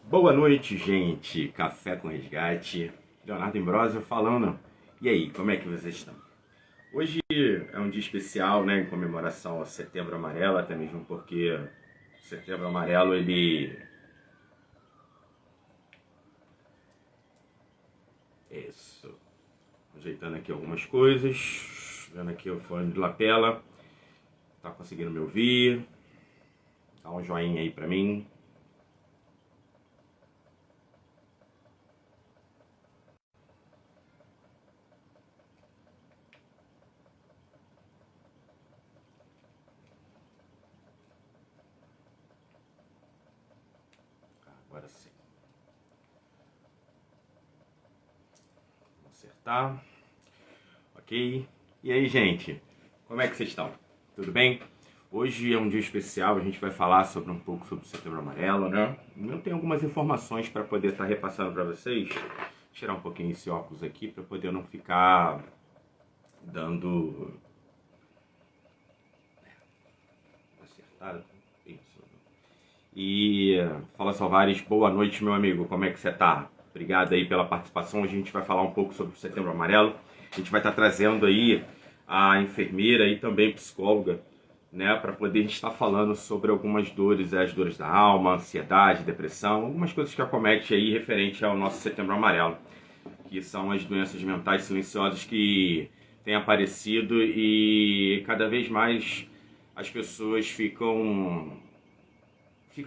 Boa noite, gente. Café com Resgate. Leonardo Ambrosio falando. E aí, como é que vocês estão? Hoje é um dia especial, né, em comemoração ao Setembro Amarelo, até mesmo porque o Setembro Amarelo, Isso. Ajeitando aqui algumas coisas. Vendo aqui o fone de lapela. Tá conseguindo me ouvir? Dá um joinha aí pra mim. Agora sim. Vou acertar. Ok? E aí, gente? Como é que vocês estão? Tudo bem? Hoje é um dia especial, a gente vai falar sobre um pouco sobre o Setembro Amarelo, né? Eu tenho algumas informações para poder estar repassando para vocês. Vou tirar um pouquinho esse óculos aqui para poder não ficar dando... Acertado? Isso. E fala Salvares, boa noite, meu amigo, como é que você tá? Obrigado aí pela participação. Hoje a gente vai falar um pouco sobre o Setembro Amarelo. A gente vai estar trazendo aí a enfermeira e também psicóloga, né, para poder estar falando sobre algumas dores, as dores da alma, ansiedade, depressão, algumas coisas que acometem aí referente ao nosso Setembro Amarelo, que são as doenças mentais silenciosas que têm aparecido e cada vez mais as pessoas ficam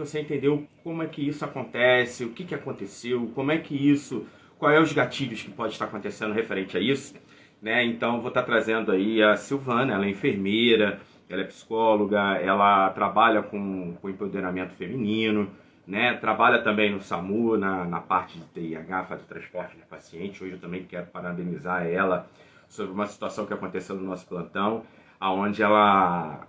sem entender como é que isso acontece, o que que aconteceu, como é que isso, qual é os gatilhos que pode estar acontecendo referente a isso, né? Então vou estar trazendo aí a Silvana, ela é enfermeira, ela é psicóloga, ela trabalha com empoderamento feminino, né? Trabalha também no SAMU, na parte de TIH, faz o transporte de paciente. Hoje eu também quero parabenizar ela sobre uma situação que aconteceu no nosso plantão, aonde ela,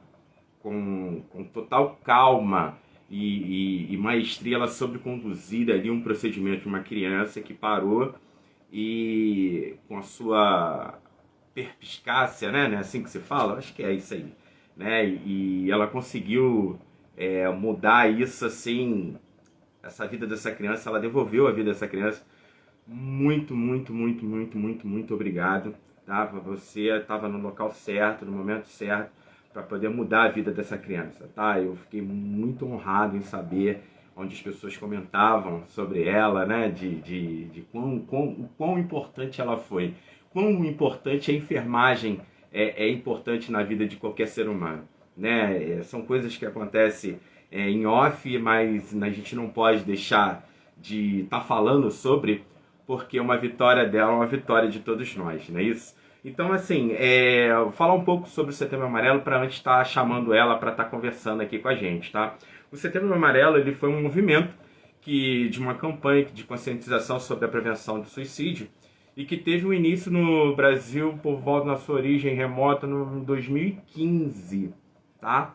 com total calma e maestria, ela soube conduzir ali um procedimento de uma criança que parou e com a sua perspicácia, né, assim que se fala, acho que é isso aí, né, e ela conseguiu mudar isso assim, essa vida dessa criança, ela devolveu a vida dessa criança. Muito, muito, muito, muito, muito, muito obrigado, tá? Você estava no local certo, no momento certo, para poder mudar a vida dessa criança, tá? Eu fiquei muito honrado em saber onde as pessoas comentavam sobre ela, né? De o quão importante ela foi, quão importante a enfermagem é importante na vida de qualquer ser humano, né? São coisas que acontecem em off, mas a gente não pode deixar de estar falando sobre, porque uma vitória dela é uma vitória de todos nós, não é isso? Então, assim, vou falar um pouco sobre o Setembro Amarelo para antes estar chamando ela para estar conversando aqui com a gente, tá? O Setembro Amarelo, ele foi um movimento de uma campanha de conscientização sobre a prevenção do suicídio e que teve um início no Brasil por volta da sua origem remota no 2015, tá?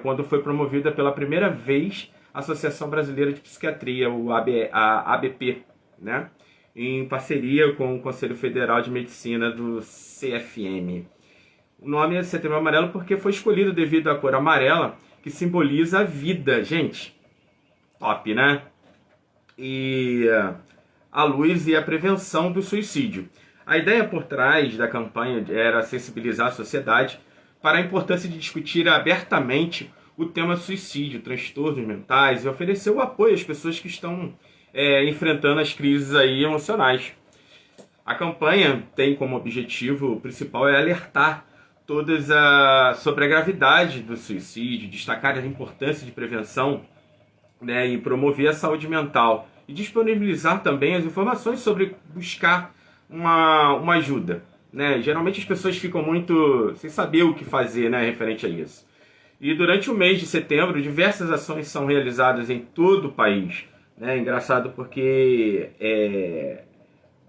Quando foi promovida pela primeira vez a Associação Brasileira de Psiquiatria, a ABP, né? Em parceria com o Conselho Federal de Medicina do CFM. O nome é Setembro Amarelo porque foi escolhido devido à cor amarela, que simboliza a vida, gente. Top, né? E a luz e a prevenção do suicídio. A ideia por trás da campanha era sensibilizar a sociedade para a importância de discutir abertamente o tema suicídio, transtornos mentais e oferecer o apoio às pessoas que estão enfrentando as crises aí emocionais. A campanha tem como objetivo principal alertar todas sobre a gravidade do suicídio, destacar a importância de prevenção, né, e promover a saúde mental e disponibilizar também as informações sobre buscar uma ajuda, né? Geralmente as pessoas ficam muito sem saber o que fazer, né, referente a isso. E durante o mês de setembro, diversas ações são realizadas em todo o país, né? Engraçado porque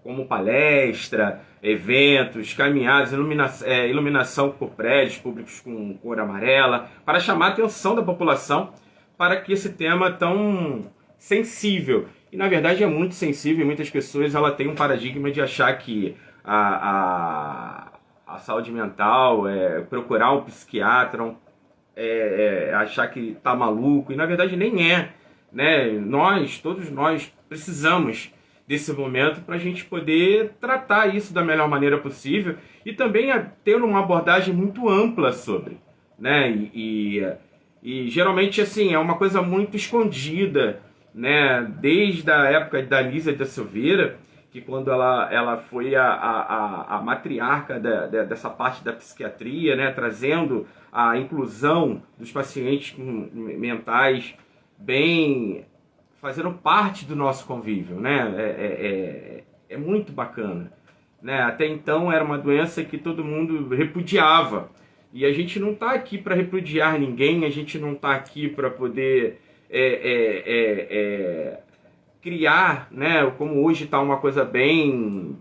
como palestra, eventos, caminhadas, iluminação por prédios públicos com cor amarela, para chamar a atenção da população para que esse tema tão sensível, e na verdade é muito sensível, e muitas pessoas ela têm um paradigma de achar que a saúde mental, procurar um psiquiatra, achar que tá maluco, e na verdade nem é. né? Todos nós precisamos desse momento para a gente poder tratar isso da melhor maneira possível e também ter uma abordagem muito ampla sobre, né? E geralmente assim é uma coisa muito escondida, né? Desde a época da Lísia da Silveira, que quando ela foi a matriarca dessa parte da psiquiatria, né? Trazendo a inclusão dos pacientes mentais bem fazendo parte do nosso convívio, né? É muito bacana, né? Até então era uma doença que todo mundo repudiava e a gente não está aqui para repudiar ninguém, a gente não está aqui para poder criar, né? Como hoje está uma coisa bem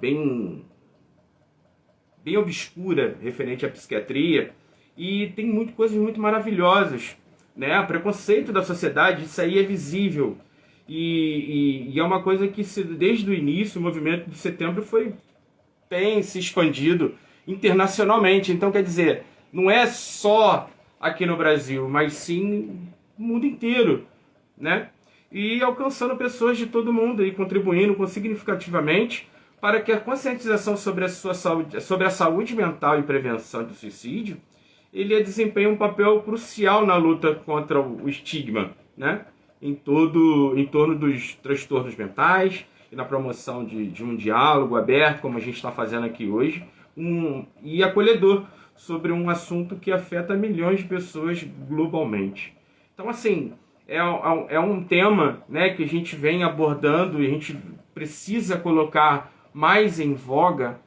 obscura referente à psiquiatria e tem coisas muito maravilhosas, né? O preconceito da sociedade, isso aí é visível e é uma coisa que desde o início o movimento de setembro tem se expandido internacionalmente. Então, quer dizer, não é só aqui no Brasil, mas sim no mundo inteiro, né? E alcançando pessoas de todo mundo e contribuindo significativamente para que a conscientização sobre a sua saúde, sobre a saúde mental e prevenção do suicídio, ele desempenha um papel crucial na luta contra o estigma, né? Em torno dos transtornos mentais e na promoção de um diálogo aberto, como a gente está fazendo aqui hoje, e acolhedor sobre um assunto que afeta milhões de pessoas globalmente. Então, assim, é um tema, né, que a gente vem abordando e a gente precisa colocar mais em voga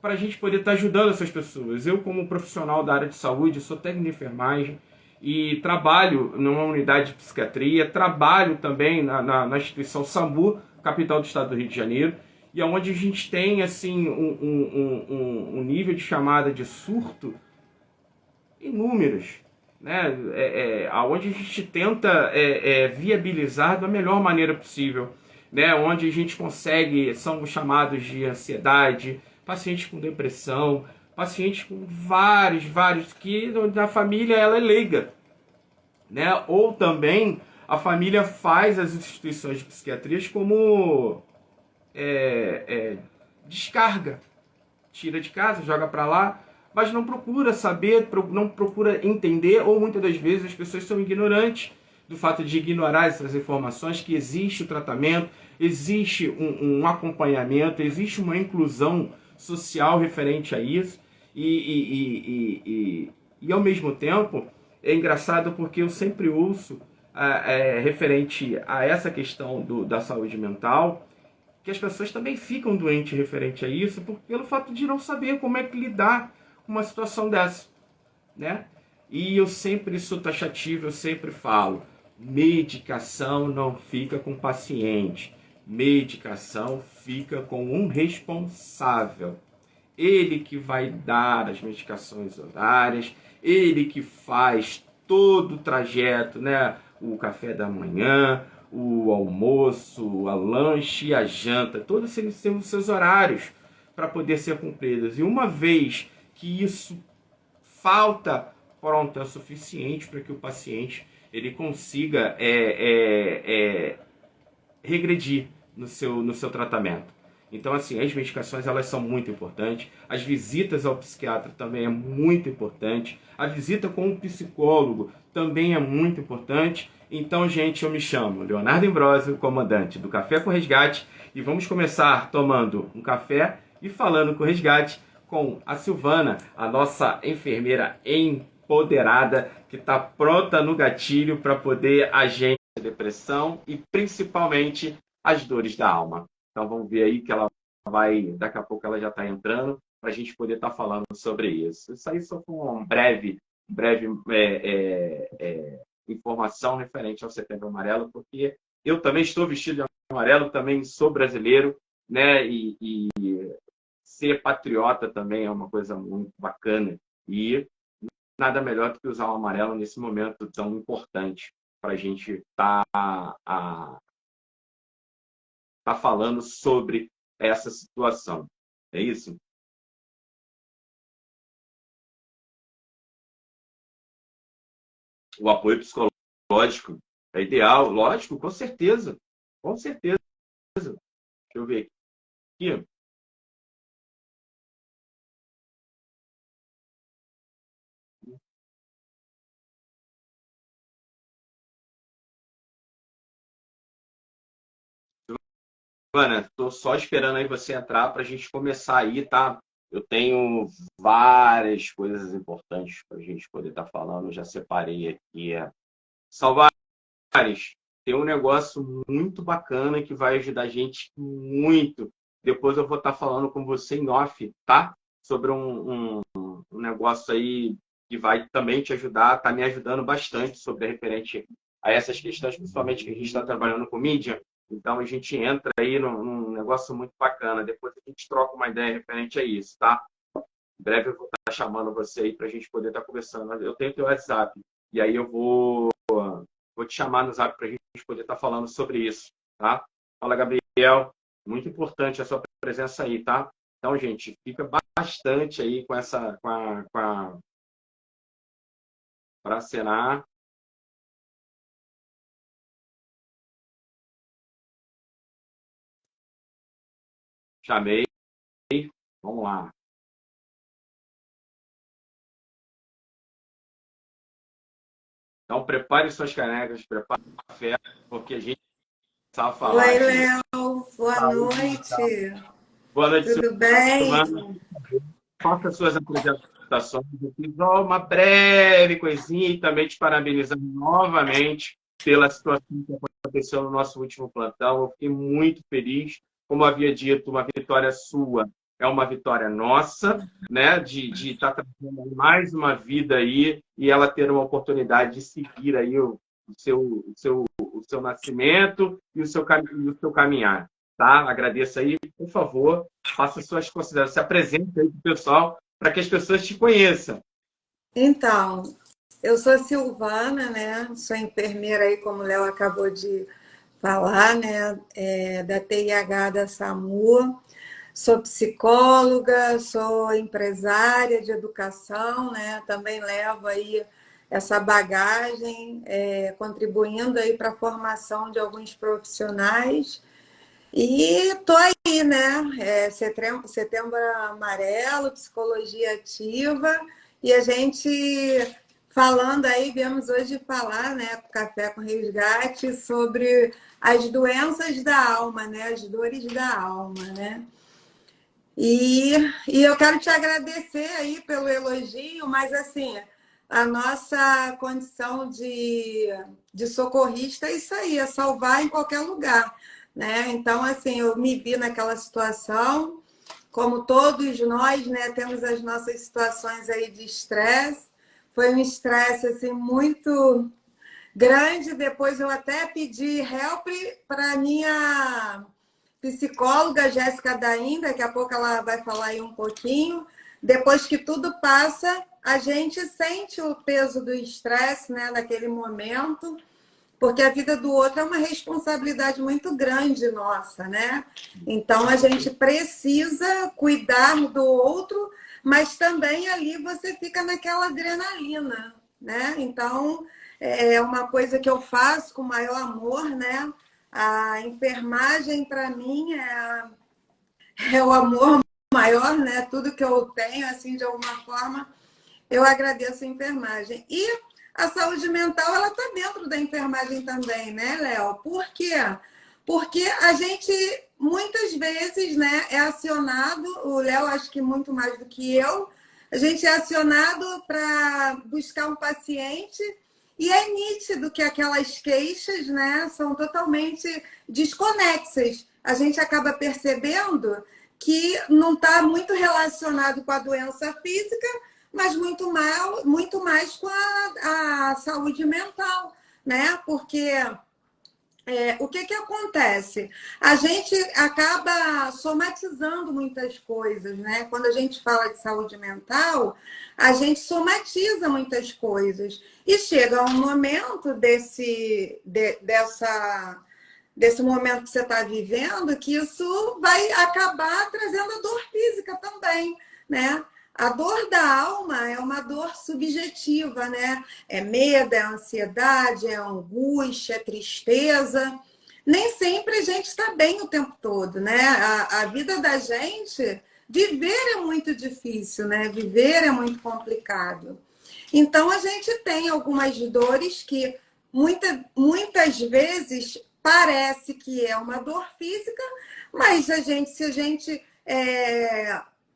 para a gente poder estar ajudando essas pessoas. Eu, como profissional da área de saúde, sou técnico de enfermagem e trabalho numa unidade de psiquiatria, trabalho também na instituição SAMU, capital do estado do Rio de Janeiro, e onde a gente tem assim um nível de chamada de surto inúmeros, né? Onde a gente tenta viabilizar da melhor maneira possível, né? Onde a gente consegue, são chamados de ansiedade, pacientes com depressão, pacientes com vários, que na família ela é leiga, né? Ou também a família faz as instituições de psiquiatria como descarga, tira de casa, joga para lá, mas não procura saber, não procura entender, ou muitas das vezes as pessoas são ignorantes do fato de ignorar essas informações, que existe o tratamento, existe um acompanhamento, existe uma inclusão social referente a isso, e ao mesmo tempo é engraçado porque eu sempre ouço referente a essa questão da saúde mental, que as pessoas também ficam doentes referente a isso pelo fato de não saber como é que lidar com uma situação dessa, né? E eu sempre sou taxativo, eu sempre falo, medicação não fica com o paciente, medicação fica com um responsável. Ele que vai dar as medicações horárias, ele que faz todo o trajeto, né? O café da manhã, o almoço, o lanche e a janta, todos eles têm os seus horários para poder ser cumpridos. E uma vez que isso falta, pronto, é o suficiente para que o paciente ele consiga regredir no seu tratamento. Então, assim, as medicações elas são muito importantes. As visitas ao psiquiatra também é muito importante. A visita com um psicólogo também é muito importante. Então, gente, eu me chamo Leonardo Ambrosio, comandante do Café com Resgate, e vamos começar tomando um café e falando com o Resgate com a Silvana, a nossa enfermeira empoderada, que está pronta no gatilho para poder agir a depressão e principalmente as dores da alma. Então vamos ver aí que ela daqui a pouco ela já está entrando para a gente poder estar falando sobre isso. Isso aí só foi uma breve informação referente ao Setembro Amarelo, porque eu também estou vestido de amarelo, também sou brasileiro, né? E ser patriota também é uma coisa muito bacana. E nada melhor do que usar o amarelo nesse momento tão importante para a gente estar falando sobre essa situação. É isso? O apoio psicológico É ideal, lógico, com certeza. Com certeza. Deixa eu ver aqui. Ana, estou só esperando aí você entrar para a gente começar aí, tá? Eu tenho várias coisas importantes para a gente poder estar falando. Eu já separei aqui. Salvares, tem um negócio muito bacana que vai ajudar a gente muito. Depois eu vou estar falando com você em off, tá? Sobre um negócio aí que vai também te ajudar, tá me ajudando bastante sobre referente a essas questões, principalmente que a gente está trabalhando com mídia. Então a gente entra aí num negócio muito bacana. Depois a gente troca uma ideia referente a isso, tá? Em breve eu vou estar chamando você aí para a gente poder estar conversando. Eu tenho teu WhatsApp. E aí eu vou te chamar no Zap para a gente poder estar falando sobre isso, tá? Fala, Gabriel. Muito importante a sua presença aí, tá? Então, gente, fica bastante aí com essa, para acenar. Chamei. Vamos lá. Então, prepare suas canecas, prepare o café, porque a gente precisa falar Oi, de Léo, boa saúde mental. noite. Boa noite, Tudo bem? Silvana. Faça suas apresentações. Eu fiz só uma breve coisinha e também te parabenizando novamente pela situação que aconteceu no nosso último plantão. Eu fiquei muito feliz. Como havia dito, uma vitória sua é uma vitória nossa, né? De estar trazendo mais uma vida aí e ela ter uma oportunidade de seguir aí o seu nascimento e o seu caminhar. Tá? Agradeço aí, por favor, faça suas considerações, se apresente aí para o pessoal, para que as pessoas te conheçam. Então, eu sou Silvana, né? Sou enfermeira aí, como o Léo acabou de falar, né? Da TIH da SAMU. Sou psicóloga, sou empresária de educação, né? Também levo aí essa bagagem, contribuindo aí para a formação de alguns profissionais. E tô aí, né? Setembro Amarelo, psicologia ativa, e a gente falando aí, viemos hoje falar, né, com Café com Resgate, sobre as doenças da alma, né? As dores da alma, né? E, e eu quero te agradecer aí pelo elogio, mas assim, a nossa condição de socorrista é isso aí, é salvar em qualquer lugar, né? Então, assim, eu me vi naquela situação, como todos nós, né, temos as nossas situações aí de estresse. Foi um estresse assim muito grande. Depois eu até pedi help para minha psicóloga Jéssica Daim, daqui a pouco ela vai falar aí um pouquinho. Depois que tudo passa, a gente sente o peso do estresse, né, naquele momento, porque a vida do outro é uma responsabilidade muito grande nossa, né? Então a gente precisa cuidar do outro, mas também ali você fica naquela adrenalina, né? Então é uma coisa que eu faço com o maior amor, né? A enfermagem para mim é o amor maior, né? Tudo que eu tenho, assim, de alguma forma, eu agradeço a enfermagem. E a saúde mental, ela está dentro da enfermagem também, né, Léo? Por quê? Porque a gente, muitas vezes, né, é acionado, o Léo acho que muito mais do que eu, a gente é acionado para buscar um paciente e é nítido que aquelas queixas, né, são totalmente desconexas. A gente acaba percebendo que não está muito relacionado com a doença física, mas muito mais com a saúde mental, né? Porque o que acontece? A gente acaba somatizando muitas coisas, né? Quando a gente fala de saúde mental, a gente somatiza muitas coisas. E chega um momento desse momento que você está vivendo, que isso vai acabar trazendo a dor física também, né? A dor da alma é uma dor subjetiva, né? É medo, é ansiedade, é angústia, é tristeza. Nem sempre a gente está bem o tempo todo, né? A vida da gente, viver é muito difícil, né? Viver é muito complicado. Então, a gente tem algumas dores que muitas vezes parece que é uma dor física, mas se a gente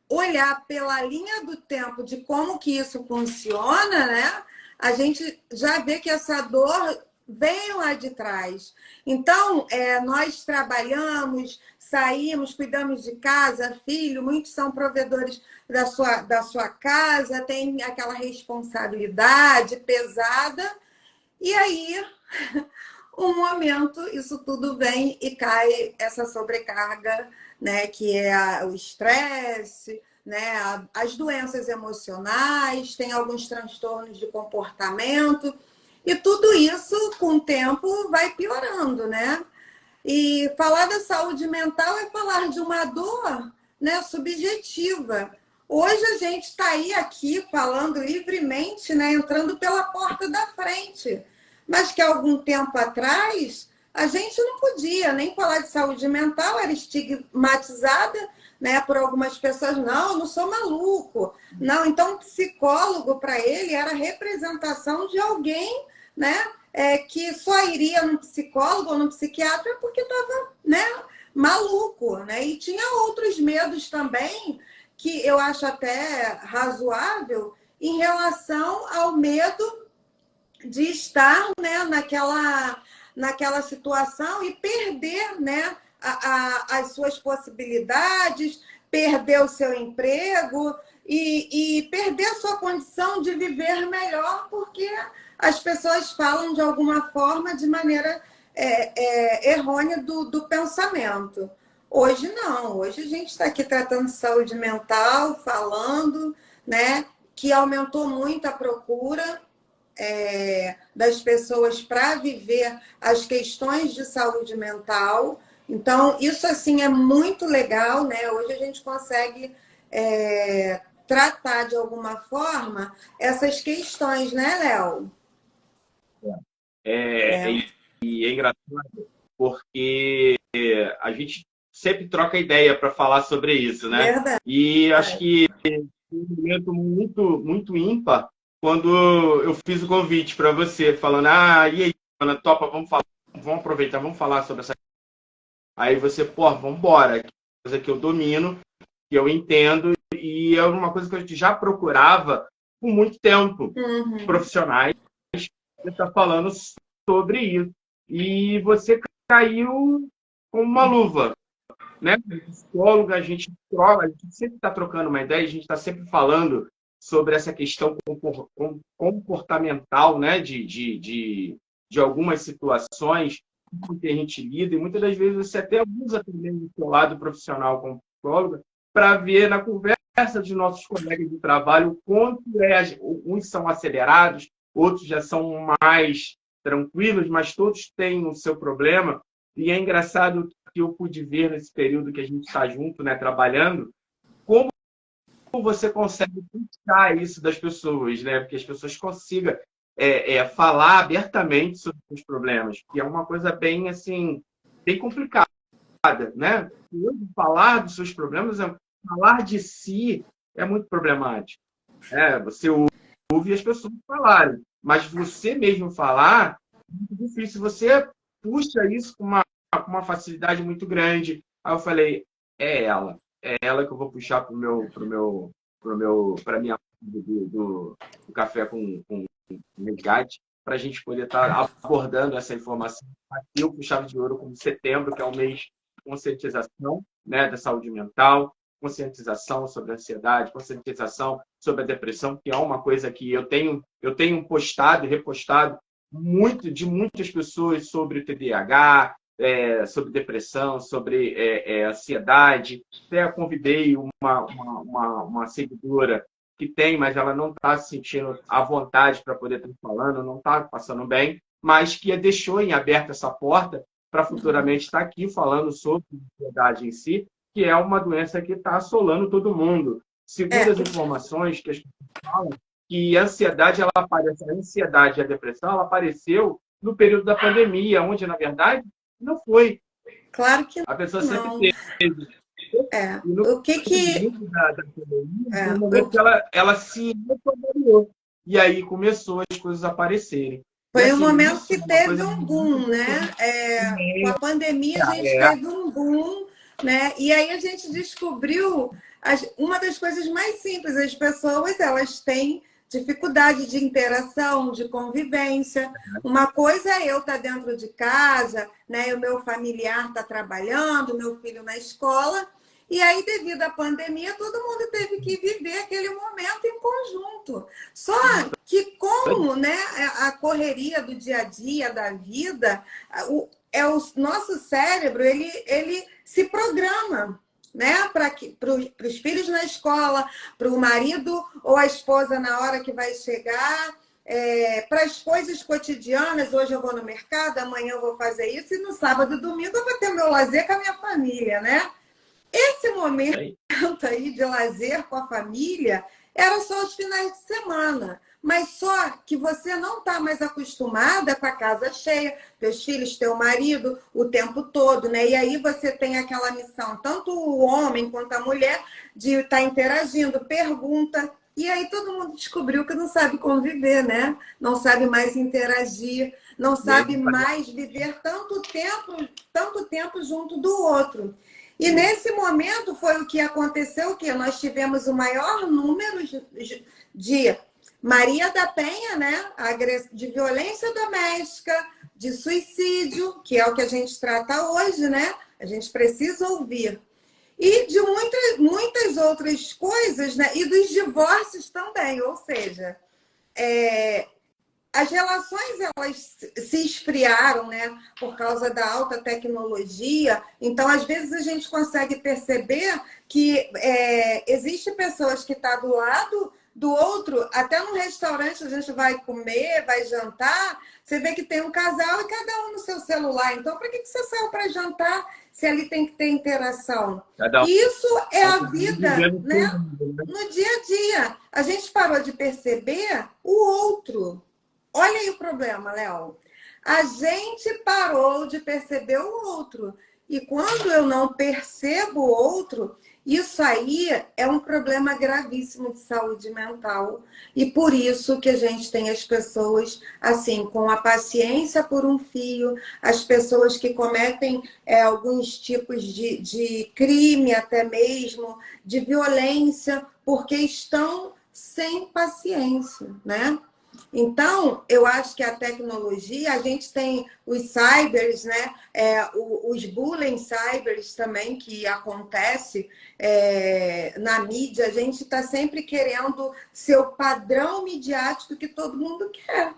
olhar pela linha do tempo de como que isso funciona, né? A gente já vê que essa dor veio lá de trás. Então, nós trabalhamos, saímos, cuidamos de casa, filho, muitos são provedores da sua casa, tem aquela responsabilidade pesada, e aí, um momento, isso tudo vem e cai essa sobrecarga, né, que é o estresse, né, as doenças emocionais, tem alguns transtornos de comportamento, e tudo isso, com o tempo, vai piorando, né? E falar da saúde mental é falar de uma dor, né, subjetiva. Hoje a gente está aí aqui falando livremente, né, entrando pela porta da frente. Mas que algum tempo atrás a gente não podia nem falar de saúde mental, era estigmatizada, né, por algumas pessoas. Não, eu não sou maluco. Não, então psicólogo para ele era a representação de alguém, né, que só iria no psicólogo ou no psiquiatra porque estava, né, maluco, né? E tinha outros medos também que eu acho até razoável em relação ao medo de estar, né, naquela situação e perder, né, as suas possibilidades, perder o seu emprego e perder a sua condição de viver melhor, porque as pessoas falam de alguma forma de maneira errônea do pensamento. Hoje não, hoje a gente está aqui tratando de saúde mental, falando, né, que aumentou muito a procura das pessoas para viver as questões de saúde mental. Então, isso assim é muito legal, né? Hoje a gente consegue tratar de alguma forma essas questões, né, Léo? É, É e é engraçado porque a gente sempre troca ideia para falar sobre isso, né? verdade. E acho que foi um momento muito, muito ímpar quando eu fiz o convite para você, falando, e aí, Ana, topa, vamos falar, vamos aproveitar, vamos falar sobre essa. Aí você, pô, vamos embora, que é uma coisa que eu domino, que eu entendo, e é uma coisa que eu já procurava por muito tempo, Uhum. profissionais, que está falando sobre isso. E você caiu com uma luva, né? Psicóloga, a gente troca, a gente sempre está trocando uma ideia, a gente está sempre falando sobre essa questão comportamental, né? De algumas situações que a gente lida, e muitas das vezes você até usa também o seu lado profissional como psicóloga para ver na conversa de nossos colegas de trabalho o quanto uns são acelerados, outros já são mais tranquilos, mas todos têm o seu problema. E é engraçado que eu pude ver nesse período que a gente está junto, né, trabalhando, como você consegue puxar isso das pessoas, né? Porque as pessoas consigam falar abertamente sobre os problemas, que é uma coisa bem assim, bem complicada, né? Hoje, falar dos seus problemas, falar de si é muito problemático. Você ouve as pessoas falarem, mas você mesmo falar é muito difícil. Você puxa isso com uma facilidade muito grande. Aí eu falei, é ela que eu vou puxar para minha do café com resgate, para a gente poder estar abordando essa informação. Aqui eu puxava de ouro como setembro, que é o mês de conscientização, né, da saúde mental, conscientização sobre a ansiedade, conscientização sobre a depressão, que é uma coisa que eu tenho postado e repostado muito de muitas pessoas sobre o TDAH, sobre depressão, sobre ansiedade. Até convidei uma seguidora que tem, mas ela não está se sentindo à vontade para poder estar falando, não está passando bem, mas que deixou em aberto essa porta para futuramente estar aqui falando sobre a ansiedade em si, que é uma doença que está assolando todo mundo. segundo as informações que as pessoas falam, que a ansiedade, ela aparece, a ansiedade e a depressão, ela apareceu no período da pandemia, onde, na verdade, não foi. Claro que A pessoa sempre não. teve. É. E no O que que... período da pandemia, foi É, um momento que ela se reprogramou. E aí começou as coisas a aparecerem. E foi um assim, momento isso que é uma teve coisa um muito boom, né? Com a pandemia, a gente teve um boom, né? E aí a gente descobriu uma das coisas mais simples. As pessoas, elas têm dificuldade de interação, de convivência. Uma coisa é eu estar dentro de casa, né? E o meu familiar está trabalhando, o meu filho na escola. E aí, devido à pandemia, todo mundo teve que viver aquele momento em conjunto. Só que como, né, a correria do dia a dia, da vida, o nosso cérebro, ele se programa, né, para os filhos na escola, para o marido ou a esposa na hora que vai chegar, para as coisas cotidianas. Hoje eu vou no mercado, amanhã eu vou fazer isso, e no sábado e domingo eu vou ter meu lazer com a minha família, né? Esse momento aí de lazer com a família era só os finais de semana. Mas só que você não está mais acostumada com a casa cheia, teus filhos, teu marido, o tempo todo, né? E aí você tem aquela missão, tanto o homem quanto a mulher, de estar interagindo, pergunta. E aí todo mundo descobriu que não sabe conviver, né? Não sabe mais interagir, não sabe mais viver tanto tempo junto do outro. E nesse momento foi o que aconteceu, que nós tivemos o maior número de Maria da Penha, né? De violência doméstica, de suicídio, que é o que a gente trata hoje, né? A gente precisa ouvir. E de muitas outras coisas, né? E dos divórcios também, ou seja, as relações, elas se esfriaram, né, por causa da alta tecnologia. Então, às vezes, a gente consegue perceber que existe pessoas que estão do lado do outro, até no restaurante a gente vai comer, vai jantar, você vê que tem um casal e cada um no seu celular. Então, para que você saiu para jantar se ali tem que ter interação? Isso é a vida, né? No dia a dia. A gente parou de perceber o outro. Olha aí o problema, Léo. A gente parou de perceber o outro. E quando eu não percebo o outro, isso aí é um problema gravíssimo de saúde mental. E por isso que a gente tem as pessoas, assim, com a paciência por um fio, as pessoas que cometem alguns tipos de crime, até mesmo, de violência, porque estão sem paciência, né? Então, eu acho que a tecnologia, a gente tem os cybers, né? Os bullying cybers também, que acontece na mídia. A gente está sempre querendo ser o padrão midiático que todo mundo quer,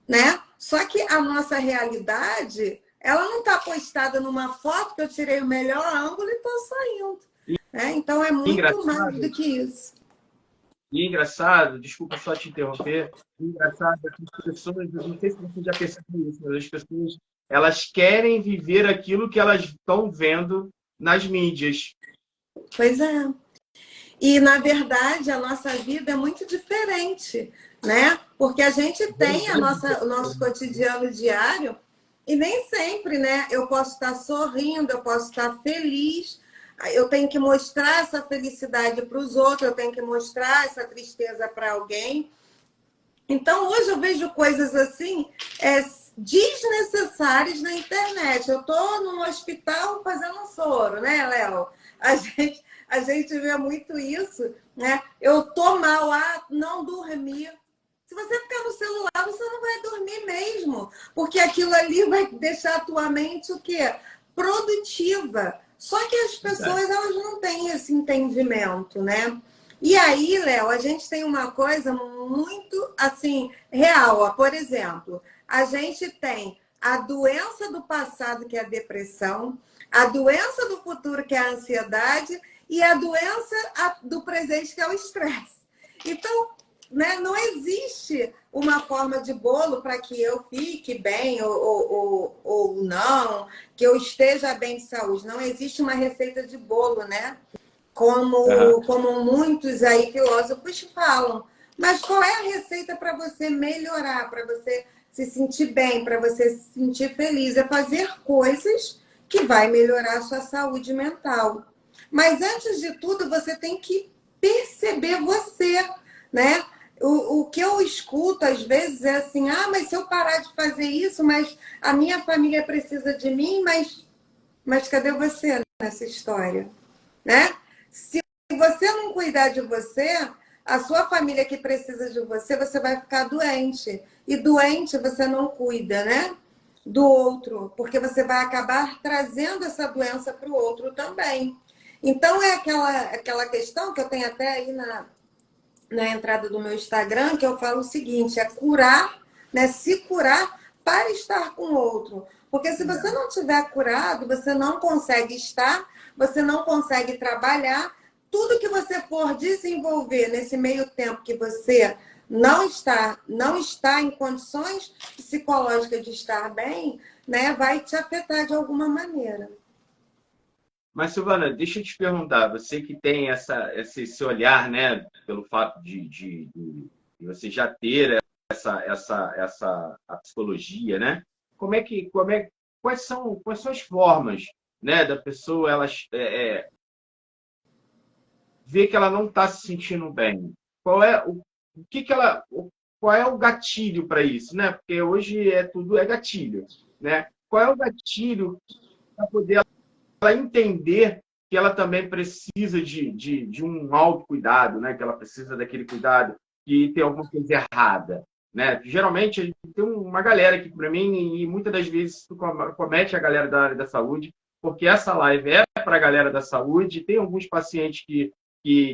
né? Só que a nossa realidade, ela não está postada numa foto que eu tirei o melhor ângulo e estou saindo. Né? Então, é muito mais do que isso. E engraçado, desculpa só te interromper, engraçado é que as pessoas, eu não sei se você já percebeu isso, mas as pessoas, elas querem viver aquilo que elas estão vendo nas mídias. Pois é. E, na verdade, a nossa vida é muito diferente, né? Porque a gente tem o nosso cotidiano diário e nem sempre, né? Eu posso estar sorrindo, eu posso estar feliz, eu tenho que mostrar essa felicidade para os outros, eu tenho que mostrar essa tristeza para alguém. Então, hoje eu vejo coisas assim, desnecessárias na internet. Eu estou num hospital fazendo um soro, né, Léo? A gente vê muito isso, né? Eu tô mal, não dormir. Se você ficar no celular, você não vai dormir mesmo, porque aquilo ali vai deixar a tua mente o quê? Produtiva. Só que as pessoas, elas não têm esse entendimento, né? E aí, Léo, a gente tem uma coisa muito, assim, real. Ó. Por exemplo, a gente tem a doença do passado, que é a depressão, a doença do futuro, que é a ansiedade, e a doença do presente, que é o estresse. Então, né, não existe uma forma de bolo para que eu fique bem ou não, que eu esteja bem de saúde. Não existe uma receita de bolo, né? como muitos aí filósofos falam. Mas qual é a receita para você melhorar, para você se sentir bem, para você se sentir feliz? É fazer coisas que vai melhorar a sua saúde mental. Mas antes de tudo, você tem que perceber você, né? O que eu escuto às vezes é assim, mas se eu parar de fazer isso, mas a minha família precisa de mim, mas cadê você nessa história? Né? Se você não cuidar de você, a sua família que precisa de você, você vai ficar doente. E doente você não cuida, né? Do outro, porque você vai acabar trazendo essa doença para o outro também. Então, é aquela questão que eu tenho até aí na entrada do meu Instagram, que eu falo o seguinte, é curar, né? Se curar para estar com o outro. Porque se você não tiver curado, você não consegue estar, você não consegue trabalhar. Tudo que você for desenvolver nesse meio tempo que você não está em condições psicológicas de estar bem, né, vai te afetar de alguma maneira. Mas, Silvana, deixa eu te perguntar, você que tem esse olhar, né, pelo fato de você já ter a psicologia, né? Quais são as formas, né, da pessoa ver que ela não está se sentindo bem? Qual é o gatilho para isso, né? Porque hoje tudo é gatilho, né? Qual é o gatilho para poder ela entender que ela também precisa de um autocuidado, né? Que ela precisa daquele cuidado, que tem alguma coisa errada, né? Geralmente tem uma galera aqui para mim e muitas das vezes tu comete a galera da área da saúde, porque essa live é para a galera da saúde. Tem alguns pacientes que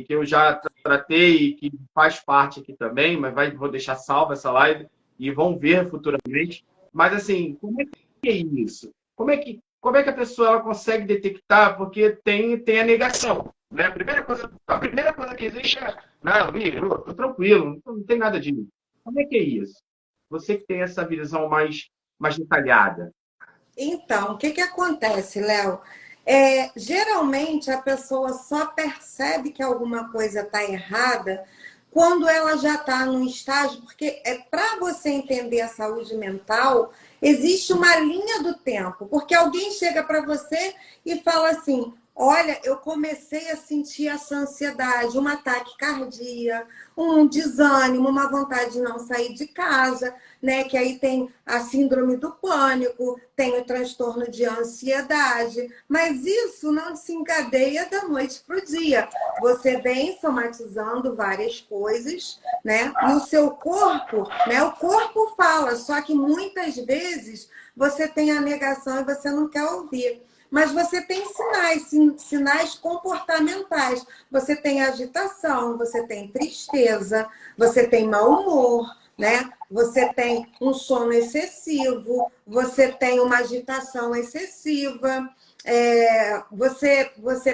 eu já tratei e que faz parte aqui também, mas vou deixar salva essa live e vão ver futuramente. Mas assim, como é que é isso? Como é que a pessoa ela consegue detectar? Porque tem a negação, né? A primeira coisa que existe é, não, amigo, tô tranquilo, não tem nada disso. Como é que é isso? Você que tem essa visão mais detalhada. Então, o que acontece, Léo? Geralmente a pessoa só percebe que alguma coisa está errada quando ela já está num estágio, porque para você entender a saúde mental, existe uma linha do tempo, porque alguém chega para você e fala assim: olha, eu comecei a sentir essa ansiedade, um ataque cardíaco, um desânimo, uma vontade de não sair de casa, né? Que aí tem a síndrome do pânico, tem o transtorno de ansiedade, mas isso não desencadeia da noite para o dia. Você vem somatizando várias coisas, né? E o seu corpo, né? O corpo fala, só que muitas vezes você tem a negação e você não quer ouvir. Mas você tem sinais comportamentais. Você tem agitação, você tem tristeza, você tem mau humor, né? Você tem um sono excessivo, você tem uma agitação excessiva, você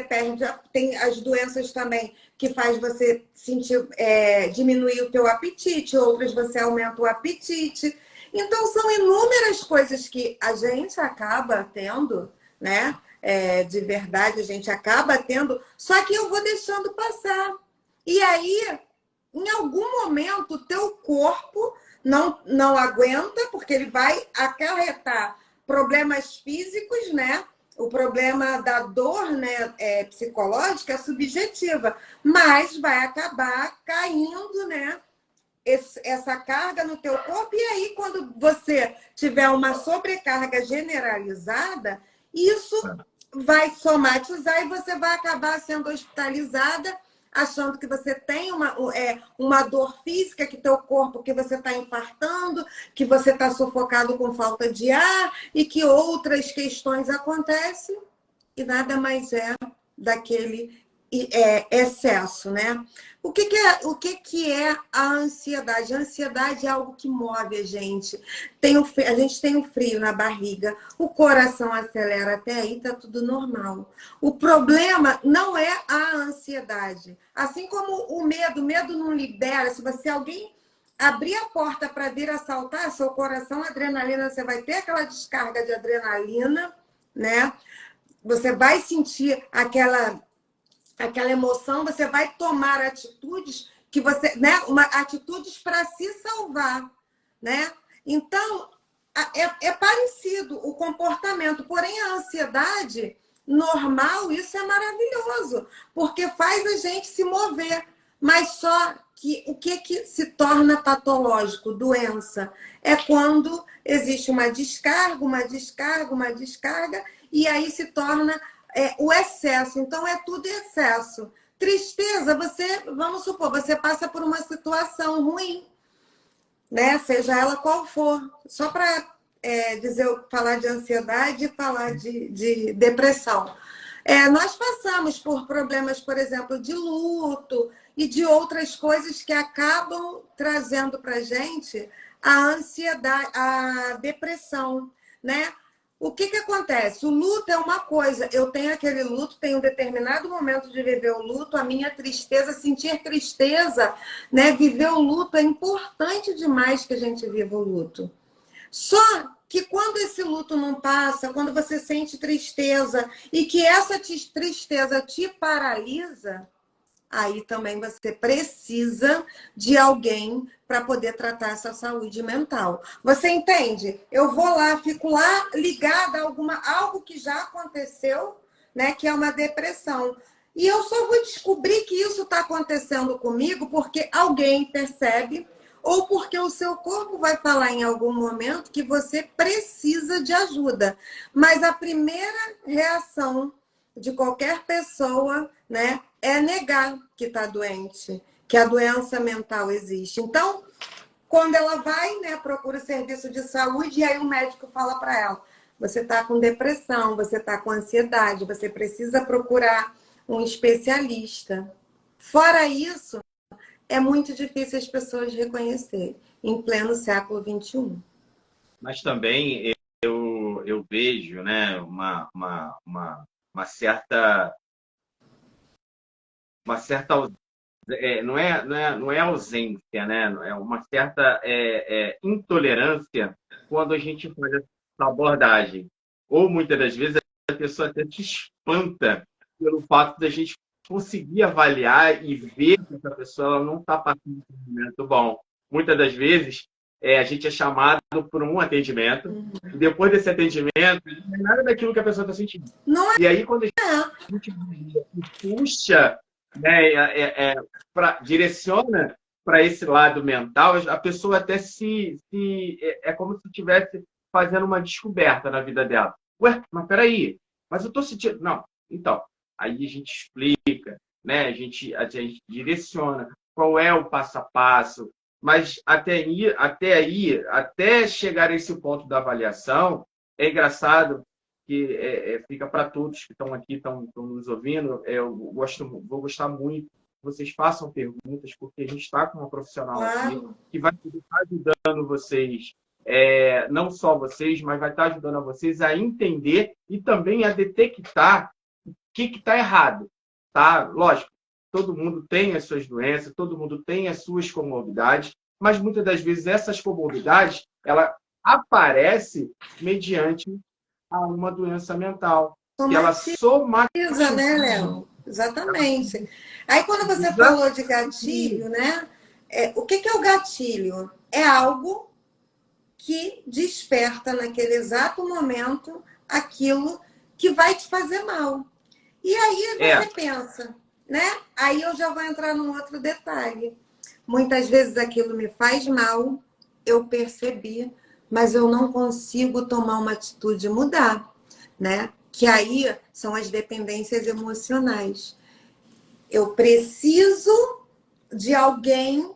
perde, tem as doenças também que faz você sentir, diminuir o teu apetite, outras você aumenta o apetite. Então, são inúmeras coisas que a gente acaba tendo, né? De verdade, a gente acaba tendo, só que eu vou deixando passar. E aí, em algum momento, o teu corpo não aguenta, porque ele vai acarretar problemas físicos, né? O problema da dor, né, psicológica é subjetiva, mas vai acabar caindo, né, essa carga no teu corpo. E aí, quando você tiver uma sobrecarga generalizada, isso vai somatizar e você vai acabar sendo hospitalizada, achando que você tem uma dor física, que teu corpo, que você está infartando, que você está sufocado com falta de ar e que outras questões acontecem e nada mais é daquele excesso, né? O que é a ansiedade? A ansiedade é algo que move a gente. A gente tem um frio na barriga, o coração acelera, até aí tá tudo normal. O problema não é a ansiedade. Assim como o medo não libera. Se alguém abrir a porta para vir assaltar, seu coração, adrenalina, você vai ter aquela descarga de adrenalina, né? Você vai sentir aquela emoção, você vai tomar atitudes que você, né, atitudes para se salvar, né? Então, é parecido o comportamento, porém a ansiedade normal, isso é maravilhoso, porque faz a gente se mover, mas só que o que se torna patológico, doença, é quando existe uma descarga, e aí se torna o excesso. Então, é tudo excesso. Tristeza, vamos supor, você passa por uma situação ruim, né? Seja ela qual for. Só para falar de ansiedade e falar de depressão. Nós passamos por problemas, por exemplo, de luto e de outras coisas que acabam trazendo para a gente a ansiedade, a depressão, né? O que acontece? O luto é uma coisa, eu tenho aquele luto, tenho um determinado momento de viver o luto, a minha tristeza, sentir tristeza, né? Viver o luto é importante demais que a gente viva o luto. Só que quando esse luto não passa, quando você sente tristeza e que essa tristeza te paralisa, aí também você precisa de alguém para poder tratar essa saúde mental. Você entende? Eu vou lá, fico lá ligada a algo que já aconteceu, né, que é uma depressão. E eu só vou descobrir que isso está acontecendo comigo porque alguém percebe ou porque o seu corpo vai falar em algum momento que você precisa de ajuda. Mas a primeira reação de qualquer pessoa, né, é negar que está doente, que a doença mental existe. Então, quando ela vai, né, procura serviço de saúde, e aí o médico fala para ela, você está com depressão, você está com ansiedade, você precisa procurar um especialista. Fora isso, é muito difícil as pessoas reconhecerem em pleno século XXI. Mas também eu vejo, né, uma certa não é ausência, né? É uma certa intolerância quando a gente faz essa abordagem. Ou muitas das vezes a pessoa até te espanta pelo fato da gente conseguir avaliar e ver que essa pessoa ela não está passando por um momento bom. Muitas das vezes a gente é chamado por um atendimento e depois desse atendimento não é nada daquilo que a pessoa está sentindo. Não é. E aí quando a gente puxa, né, direciona para esse lado mental, a pessoa até é como se estivesse fazendo uma descoberta na vida dela. Ué, mas peraí, mas eu estou sentindo... Não, então, aí a gente explica, né? A gente direciona qual é o passo a passo, mas até chegar a esse ponto da avaliação, é engraçado que fica para todos que estão aqui, estão nos ouvindo. Eu vou gostar muito que vocês façam perguntas, porque a gente está com uma profissional aqui que vai estar ajudando vocês, não só vocês, mas vai estar ajudando a vocês a entender e também a detectar o que está errado. Tá? Lógico, todo mundo tem as suas doenças, todo mundo tem as suas comorbidades, mas muitas das vezes essas comorbidades ela aparece mediante a uma doença mental. Que ela somatiza, né, Léo? Exatamente. Aí, quando você falou de gatilho, né? O que é o gatilho? É algo que desperta naquele exato momento aquilo que vai te fazer mal. E aí você pensa, né? Aí eu já vou entrar num outro detalhe. Muitas vezes aquilo me faz mal, eu percebi, mas eu não consigo tomar uma atitude e mudar, né? Que aí são as dependências emocionais. Eu preciso de alguém,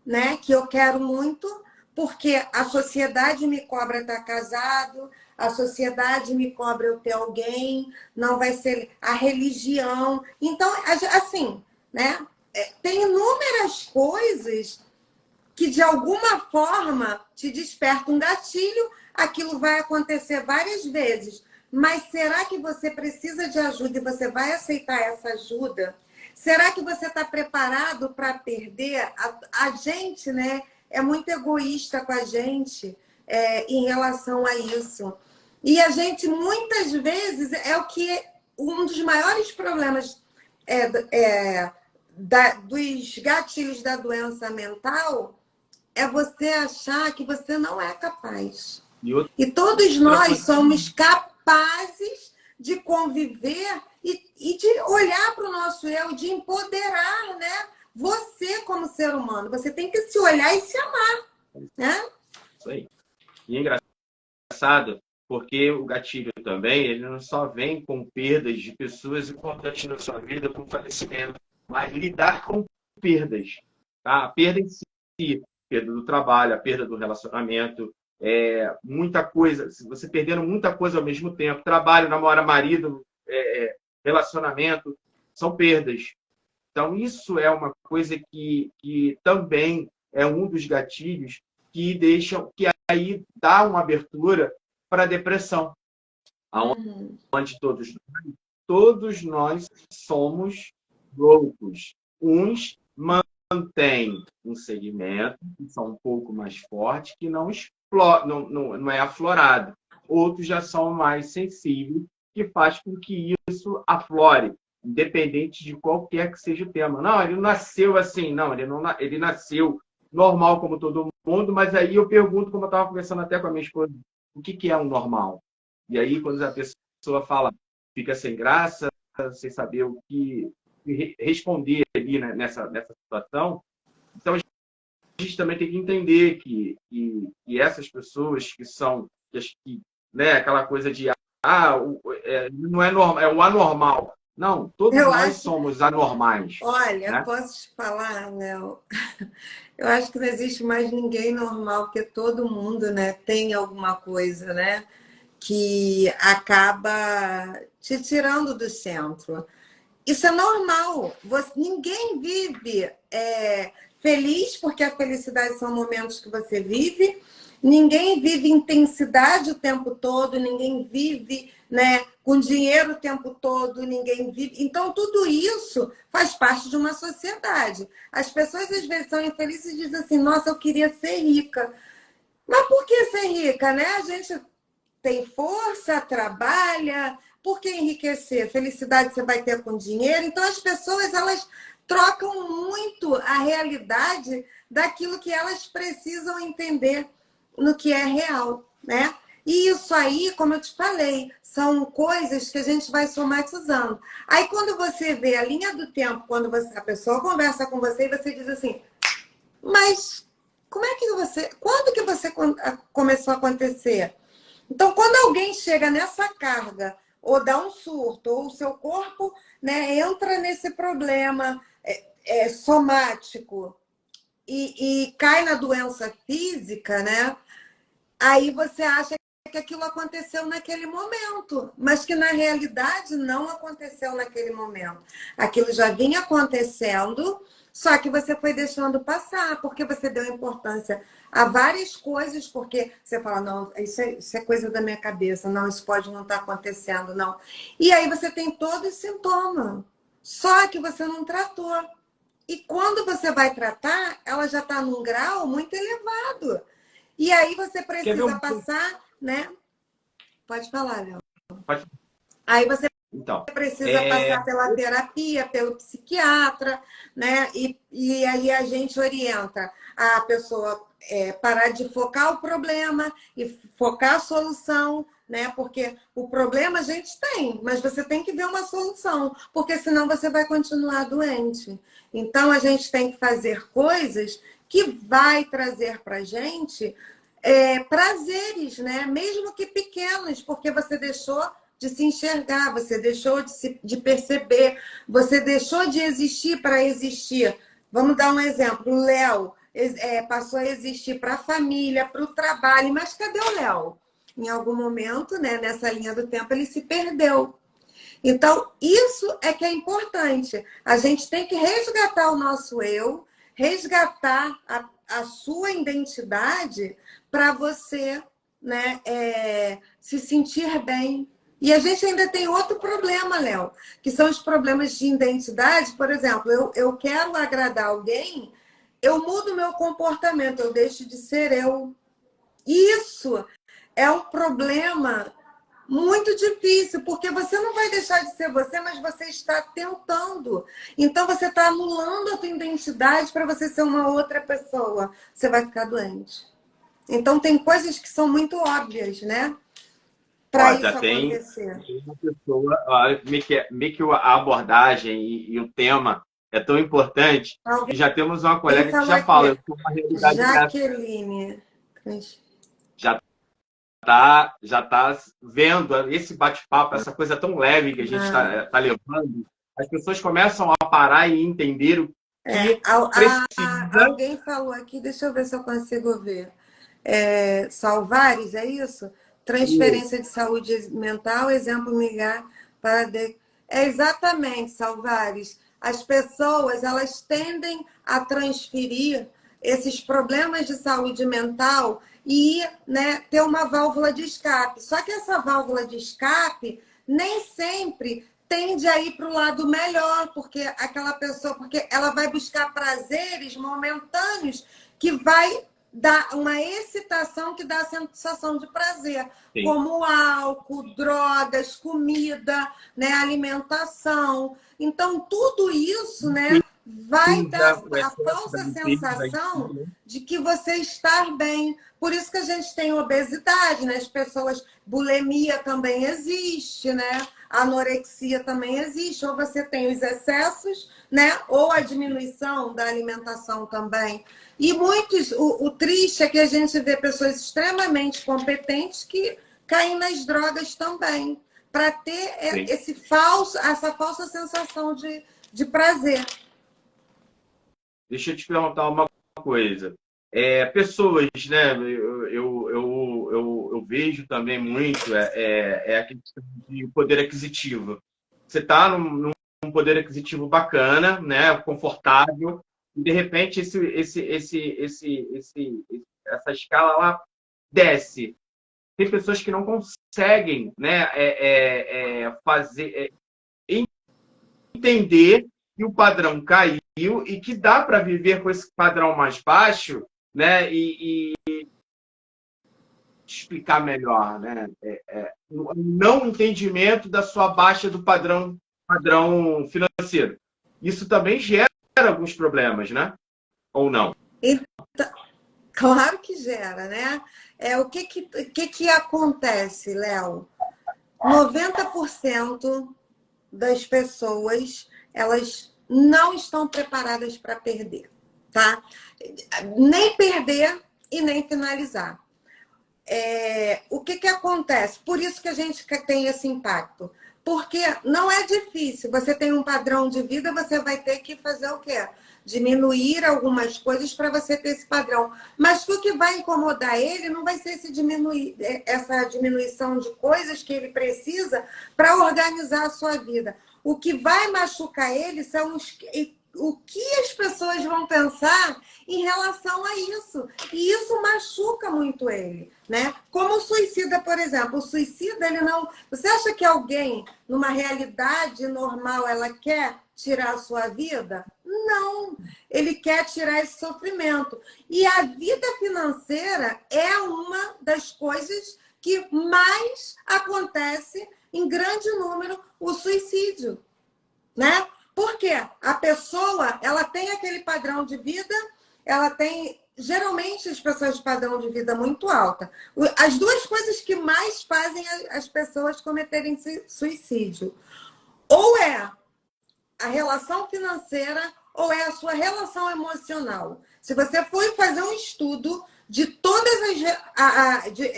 né, que eu quero muito, porque a sociedade me cobra estar casado, a sociedade me cobra eu ter alguém, não vai ser a religião. Então, assim, né, tem inúmeras coisas que, de alguma forma, te despertam um gatilho, aquilo vai acontecer várias vezes. Mas será que você precisa de ajuda e você vai aceitar essa ajuda? Será que você está preparado para perder? A gente, né, é muito egoísta com a gente em relação a isso. E a gente, muitas vezes, um dos maiores problemas dos gatilhos da doença mental é você achar que você não é capaz. E todos nós somos capazes de conviver e de olhar para o nosso eu, de empoderar, né? Você como ser humano. Você tem que se olhar e se amar, né? Isso aí. E é engraçado, porque o gatilho também, ele não só vem com perdas de pessoas importantes na sua vida, com falecimento, mas lidar com perdas. Tá? A perda em si, perda do trabalho, a perda do relacionamento, muita coisa, você perdendo muita coisa ao mesmo tempo, trabalho, namora, marido, relacionamento, são perdas. Então, isso é uma coisa que também é um dos gatilhos que deixam, que aí dá uma abertura para a depressão, onde todos nós somos loucos. Uns mantêm um segmento, que são um pouco mais fortes, que não é aflorado. Outros já são mais sensíveis, que faz com que isso aflore, independente de qualquer que seja o tema. Não, ele não nasceu assim, não, ele nasceu normal como todo mundo, mas aí eu pergunto, como eu estava conversando até com a minha esposa, o que é um normal? E aí, quando a pessoa fala, fica sem graça, sem saber o que responder ali, né, nessa situação. Então, a gente também tem que entender que essas pessoas que são, né, aquela coisa de não é normal, é o anormal. Não, todos nós somos anormais. Olha, né? posso te falar, Léo? Eu acho que não existe mais ninguém normal, porque todo mundo, né, tem alguma coisa, né, que acaba te tirando do centro. Isso é normal. Ninguém vive feliz, porque a felicidade são momentos que você vive. Ninguém vive intensidade o tempo todo, ninguém vive, né, com dinheiro o tempo todo, ninguém vive. Então, tudo isso faz parte de uma sociedade. As pessoas, às vezes, são infelizes e dizem assim, nossa, eu queria ser rica. Mas por que ser rica, né? A gente tem força, trabalha. Por que enriquecer? Felicidade você vai ter com dinheiro. Então, as pessoas, elas trocam muito a realidade daquilo que elas precisam entender no que é real, né? E isso aí, como eu te falei, são coisas que a gente vai somatizando. Aí, quando você vê a linha do tempo, quando a pessoa conversa com você e você diz assim, mas como é que quando que você começou a acontecer? Então, quando alguém chega nessa carga, ou dá um surto, ou o seu corpo, né, entra nesse problema somático e cai na doença física, né? Aí você acha que aquilo aconteceu naquele momento, mas que na realidade não aconteceu naquele momento. Aquilo já vinha acontecendo, só que você foi deixando passar, porque você deu importância a várias coisas, porque você fala, não, isso é coisa da minha cabeça, não, isso pode não estar acontecendo, não. E aí você tem todo esse sintoma, só que você não tratou. E quando você vai tratar, ela já está num grau muito elevado. E aí você precisa passar, né? Pode falar, Léo. Aí você precisa passar pela terapia, pelo psiquiatra, né? E aí a gente orienta a pessoa parar de focar o problema e focar a solução, né? Porque o problema a gente tem, mas você tem que ver uma solução, porque senão você vai continuar doente. Então a gente tem que fazer coisas que vai trazer para gente prazeres, né? Mesmo que pequenos, porque você deixou de se enxergar, você deixou de perceber, você deixou de existir para existir. Vamos dar um exemplo. O Léo passou a existir para a família, para o trabalho, mas cadê o Léo? Em algum momento, né, nessa linha do tempo, ele se perdeu. Então, isso é que é importante. A gente tem que resgatar o nosso eu, resgatar a sua identidade para você, né, se sentir bem. E a gente ainda tem outro problema, Léo, que são os problemas de identidade. Por exemplo, eu quero agradar alguém, eu mudo meu comportamento, eu deixo de ser eu. Isso é um problema muito difícil, porque você não vai deixar de ser você, mas você está tentando. Então, você está anulando a tua identidade para você ser uma outra pessoa. Você vai ficar doente. Então, tem coisas que são muito óbvias, né? Para Ó, já isso tem acontecer. uma pessoa, ó, meio que a abordagem e o tema é tão importante que já temos uma Quem colega que falou já aqui? fala, eu sou uma realidade dessa. Jaqueline. Já já tá vendo esse bate-papo, essa coisa tão leve que a gente tá levando, as pessoas começam a parar e entender o que precisa. Alguém falou aqui, deixa eu ver se eu consigo ver. Salvares, é isso? Transferência de saúde mental, exemplo migar para... É exatamente, Salvares. As pessoas, elas tendem a transferir esses problemas de saúde mental e, né, ter uma válvula de escape. Só que essa válvula de escape nem sempre tende a ir para o lado melhor, porque porque ela vai buscar prazeres momentâneos que vai dar uma excitação que dá a sensação de prazer, Sim. como álcool, drogas, comida, né, alimentação. Então, tudo isso, né, vai dar a falsa sensação de que você está bem. Por isso que a gente tem obesidade, né? As pessoas, bulimia também existe, né? Anorexia também existe. Ou você tem os excessos, né? Ou a diminuição da alimentação também. E o triste é que a gente vê pessoas extremamente competentes que caem nas drogas também, para ter essa falsa sensação de prazer. Deixa eu te perguntar uma coisa. Pessoas, né? Eu vejo também muito a questão de poder aquisitivo. Você está num poder aquisitivo bacana, né? Confortável, e de repente essa escala lá desce. Tem pessoas que não conseguem, né? Entender que o padrão caiu e que dá para viver com esse padrão mais baixo, né? E explicar melhor, né? Não entendimento da sua baixa do padrão financeiro. Isso também gera alguns problemas, né? Ou não? Então, claro que gera, né? O que acontece, Léo? 90% das pessoas, elas não estão preparadas para perder, tá? Nem perder e nem finalizar. O que acontece? Por isso que a gente tem esse impacto. Porque não é difícil. Você tem um padrão de vida, você vai ter que fazer o quê? Diminuir algumas coisas para você ter esse padrão. Mas o que vai incomodar ele não vai ser essa diminuição de coisas que ele precisa para organizar a sua vida. O que vai machucar ele são o que as pessoas vão pensar em relação a isso. E isso machuca muito ele, né? Como o suicida, por exemplo. O suicida, ele não... Você acha que alguém, numa realidade normal, ela quer tirar a sua vida? Não. Ele quer tirar esse sofrimento. E a vida financeira é uma das coisas que mais acontece em grande número o suicídio, né? Porque a pessoa, ela tem aquele padrão de vida, ela tem... Geralmente, as pessoas de padrão de vida muito alta. As duas coisas que mais fazem as pessoas cometerem suicídio. Ou é a relação financeira, ou é a sua relação emocional. Se você for fazer um estudo de todas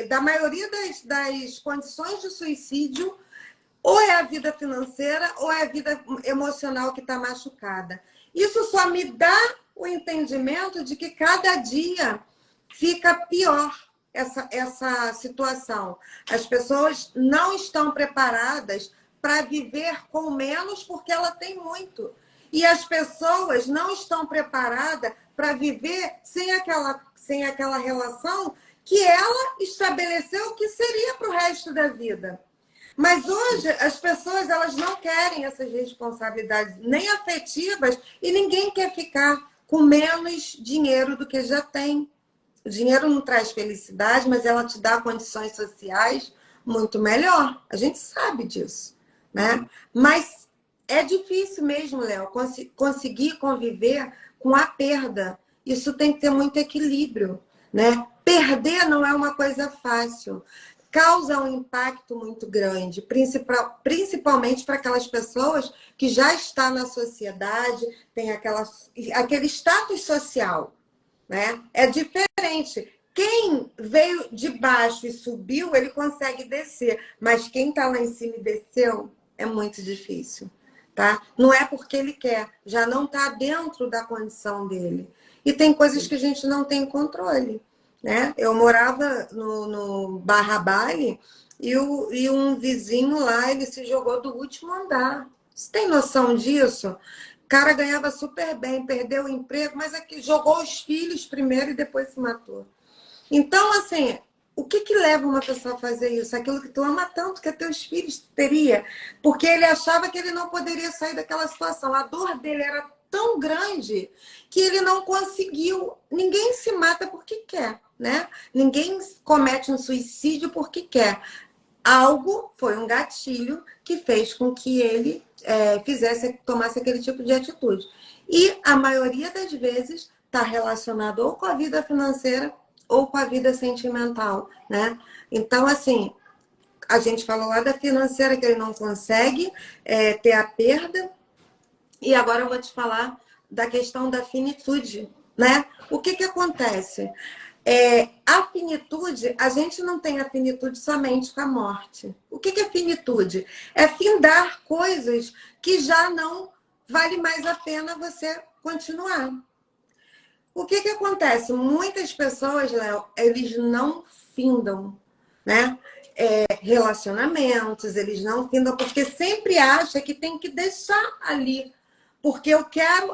da maioria das condições de suicídio, ou é a vida financeira ou é a vida emocional que está machucada. Isso só me dá o entendimento de que cada dia fica pior essa situação. As pessoas não estão preparadas para viver com menos porque ela tem muito. E as pessoas não estão preparadas para viver sem aquela relação que ela estabeleceu que seria para o resto da vida. Mas hoje as pessoas, elas não querem essas responsabilidades nem afetivas e ninguém quer ficar com menos dinheiro do que já tem. O dinheiro não traz felicidade, mas ela te dá condições sociais muito melhor. A gente sabe disso, né? Mas é difícil mesmo, Léo, conseguir conviver com a perda. Isso tem que ter muito equilíbrio, né? Perder não é uma coisa fácil. Causa um impacto muito grande, principalmente para aquelas pessoas que já estão na sociedade, tem aquele status social, né? É diferente. Quem veio de baixo e subiu, ele consegue descer, mas quem está lá em cima e desceu, é muito difícil, tá? Não é porque ele quer, já não está dentro da condição dele. E tem coisas que a gente não tem controle, né? Eu morava no Barra Bale e um vizinho lá, ele se jogou do último andar. Você tem noção disso? O cara ganhava super bem, perdeu o emprego, mas aqui jogou os filhos primeiro e depois se matou. Então, assim, o que leva uma pessoa a fazer isso? Aquilo que tu ama tanto que teus filhos teria. Porque ele achava que ele não poderia sair daquela situação. A dor dele era tão grande que ele não conseguiu. Ninguém se mata porque quer, né? Ninguém comete um suicídio porque quer. Algo foi um gatilho que fez com que ele tomasse aquele tipo de atitude. E a maioria das vezes está relacionado ou com a vida financeira ou com a vida sentimental, né? Então, assim, a gente falou lá da financeira que ele não consegue ter a perda, e agora eu vou te falar da questão da finitude, né? O que acontece? A finitude, a gente não tem a finitude somente com a morte. O que é finitude? É findar coisas que já não vale mais a pena você continuar. O que acontece? Muitas pessoas, Léo, eles não findam, né? Relacionamentos, eles não findam, porque sempre acha que tem que deixar ali. Porque eu quero